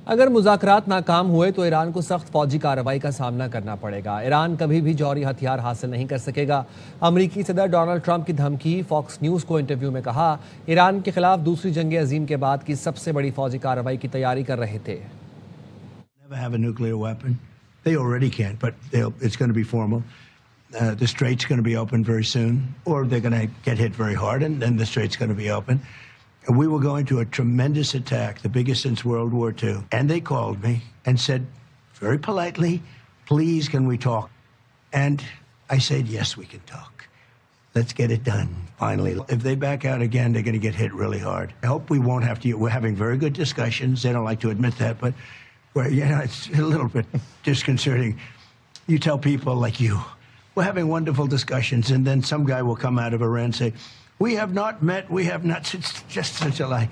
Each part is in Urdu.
اگر مذاکرات ناکام ہوئے تو ایران کو سخت فوجی کارروائی کا سامنا کرنا پڑے گا۔ ایران کبھی بھی جوہری ہتھیار حاصل نہیں کر سکے گا۔ امریکی صدر ڈونلڈ ٹرمپ کی دھمکی، فاکس نیوز کو انٹرویو میں کہا ایران کے خلاف دوسری جنگ عظیم کے بعد کی سب سے بڑی فوجی کارروائی کی تیاری کر رہے تھے۔ have a nuclear weapon. They already can't, but it's going to be formal. The strait's going to be open very soon, or they're going to get hit very hard, and then the strait's going to be open. And we were going to a tremendous attack, the biggest since World War II. And they called me and said, very politely, please, can we talk? And I said, yes, we can talk. Let's get it done, finally. If they back out again, they're going to get hit really hard. I hope we won't have to. We're having very good discussions. They don't like to admit that, but it's a little bit disconcerting. You tell people like you, we're having wonderful discussions, and then some guy will come out of Iran and say, we have not met, we have not. It's just such a lie.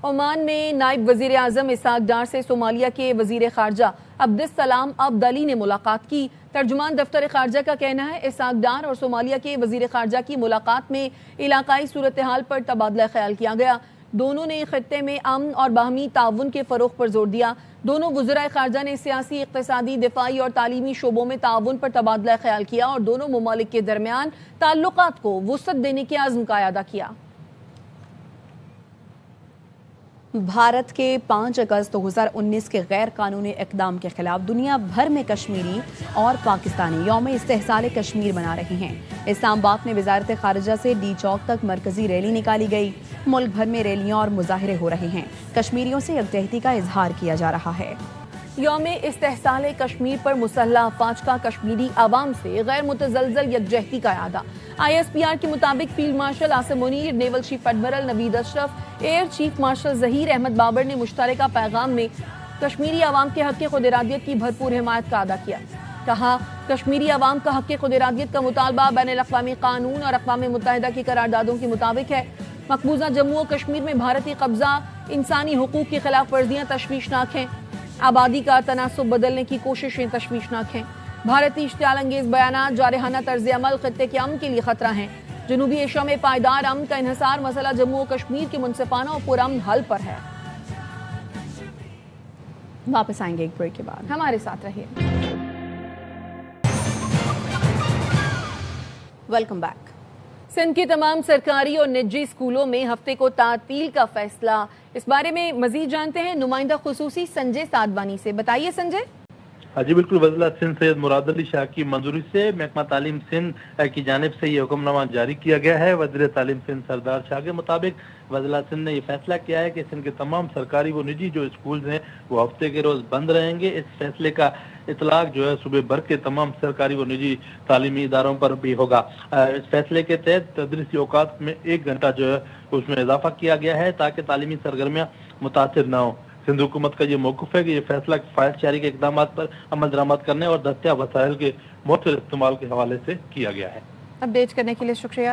Oman میں نائب وزیر اعظم اسحاق ڈار سے صومالیہ کے وزیر خارجہ عبدالسلام عبدعلی نے ملاقات کی۔ ترجمان دفتر خارجہ کا کہنا ہے اسحاق ڈار اور صومالیہ کے وزیر خارجہ کی ملاقات میں علاقائی صورتحال پر تبادلہ خیال کیا گیا۔ دونوں نے خطے میں امن اور باہمی تعاون کے فروغ پر زور دیا۔ دونوں وزرائے خارجہ نے سیاسی، اقتصادی، دفاعی اور تعلیمی شعبوں میں تعاون پر تبادلہ خیال کیا اور دونوں ممالک کے درمیان تعلقات کو وسعت دینے کے عزم کا اعادہ کیا۔ بھارت کے 5 اگست 2019 کے غیر قانونی اقدام کے خلاف دنیا بھر میں کشمیری اور پاکستانی یوم استحصال کشمیر منا رہے ہیں۔ اسلام آباد میں وزارت خارجہ سے ڈی چوک تک مرکزی ریلی نکالی گئی۔ ملک بھر میں ریلیاں اور مظاہرے ہو رہے ہیں۔ کشمیریوں سے یکجہتی کا اظہار کیا جا رہا ہے۔ یوم استحصال کشمیر پر مسلح افواج کا کشمیری عوام سے غیر متزلزل یکجہتی کا اعادہ۔ آئی ایس پی آر کے مطابق field marshal Asim Munir, naval chief admiral Naveed Ashraf, air chief marshal Zaheer Ahmed Babar نے مشترکہ پیغام میں کشمیری عوام کے حق خود ارادیت کی بھرپور حمایت کا اعادہ کیا۔ کہا کشمیری عوام کا حق خود ارادیت کا مطالبہ بین الاقوامی قانون اور اقوام متحدہ کی قراردادوں کے مطابق ہے۔ مقبوضہ جموں و کشمیر میں بھارتی قبضہ، انسانی حقوق کی خلاف ورزیاں تشویشناک ہیں۔ آبادی کا تناسب بدلنے کی کوششیں تشویشناک ہیں۔ بھارتی اشتعال انگیز بیانات، جارحانہ طرز عمل خطے کے امن کے لیے خطرہ ہیں۔ جنوبی ایشیا میں پائیدار امن کا انحصار مسئلہ جموں و کشمیر کے منصفانہ اور پرامن حل پر ہے۔ واپس آئیں گے ایک بریک کے بعد، ہمارے ساتھ رہیے۔ Welcome back. سندھ کے تمام سرکاری اور نجی اسکولوں میں ہفتے کو تعطیل کا فیصلہ، اس بارے میں مزید جانتے ہیں نمائندہ خصوصی سنجے سادوانی سے۔ بتائیے سنجے۔ جی بالکل، وزیر سندھ سید مراد علی شاہ کی منظوری سے محکمہ تعلیم سندھ کی جانب سے یہ حکم نامہ جاری کیا گیا ہے۔ وزیر تعلیم سندھ سردار شاہ کے مطابق وزیر سندھ نے یہ فیصلہ کیا ہے کہ سندھ کے تمام سرکاری و نجی جو اسکولز ہیں وہ ہفتے کے روز بند رہیں گے۔ اس فیصلے کا اطلاق جو ہے صوبے بھر کے تمام سرکاری و نجی تعلیمی اداروں پر بھی ہوگا۔ اس فیصلے کے تحت تدریسی اوقات میں 1 گھنٹہ جو ہے اس میں اضافہ کیا گیا ہے تاکہ تعلیمی سرگرمیاں متاثر نہ ہوں۔ سندھ حکومت کا یہ موقف ہے کہ یہ فیصلہ فائز شہری کے اقدامات پر عمل درآمد کرنے اور دستیاب وسائل کے مؤثر استعمال کے حوالے سے کیا گیا ہے۔ اپڈیٹ کرنے کے لیے شکریہ۔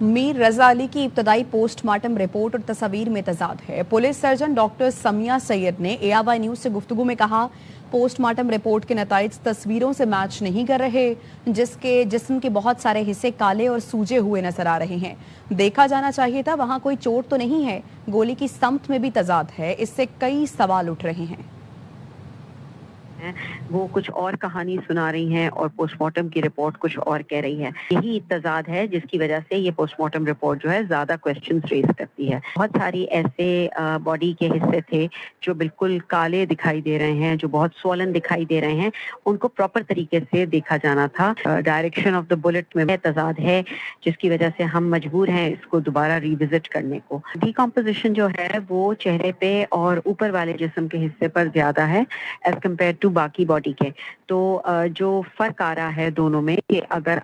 میر رضا علی کی ابتدائی پوسٹ مارٹم رپورٹ اور تصاویر میں تضاد ہے۔ پولیس سرجن ڈاکٹر سمیہ سید نے ARY نیوز سے گفتگو میں کہا پوسٹ مارٹم رپورٹ کے نتائج تصویروں سے میچ نہیں کر رہے، جس کے جسم کے بہت سارے حصے کالے اور سوجے ہوئے نظر آ رہے ہیں۔ دیکھا جانا چاہیے تھا، وہاں کوئی چوٹ تو نہیں ہے۔ گولی کی سمت میں بھی تضاد ہے، اس سے کئی سوال اٹھ رہے ہیں۔ وہ کچھ اور کہانی سنا رہی ہیں اور پوسٹ مارٹم کی رپورٹ کچھ اور کہہ رہی ہے۔ یہی تضاد ہے جس کی وجہ سے یہ پوسٹ مارٹم رپورٹ جو ہے زیادہ کوسچنز ریز کرتی ہے۔ بہت ساری ایسے باڈی کے حصے تھے جو بالکل کالے دکھائی دے رہے ہیں، جو بہت سولن دکھائی دے رہے ہیں، ان کو پراپر طریقے سے دیکھا جانا تھا۔ ڈائریکشن آف دا بلٹ میں تضاد ہے جس کی وجہ سے ہم مجبور ہیں اس کو دوبارہ ریوزٹ کرنے کو۔ ڈیکمپوزیشن جو ہے وہ چہرے پہ اور اوپر والے جسم کے حصے پر زیادہ ہے ایز کمپیئر ٹو باقی باڈی کے۔ تو جو فرق آ رہا ہے دونوں میں کہ اگر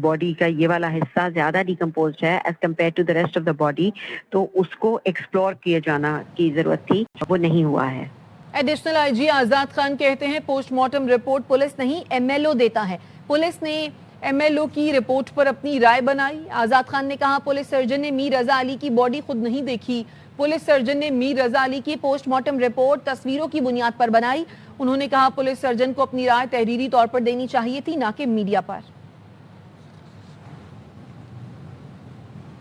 باڈی کا یہ والا حصہ زیادہ ڈیکمپوزڈ ہے as compared to the rest of the body, تو اس کو ایکسپلور کیے جانا کی ضرورت تھی، وہ نہیں ہوا ہے۔ ایڈیشنل آئی جی آزاد خان کہتے ہیں پوسٹ مارٹم رپورٹ پولیس نہیں MLO دیتا ہے۔ پولیس نے MLO کی رپورٹ پر اپنی رائے بنائی۔ آزاد خان نے کہا پولیس سرجن نے میر رضا علی کی باڈی خود نہیں دیکھی۔ پولیس سرجن نے میر رضا علی کی پوسٹ مارٹم رپورٹ تصویروں کی بنیاد پر بنائی۔ انہوں نے کہا پولیس سرجن کو اپنی رائے تحریری طور پر دینی چاہیے تھی، نہ کہ میڈیا پر۔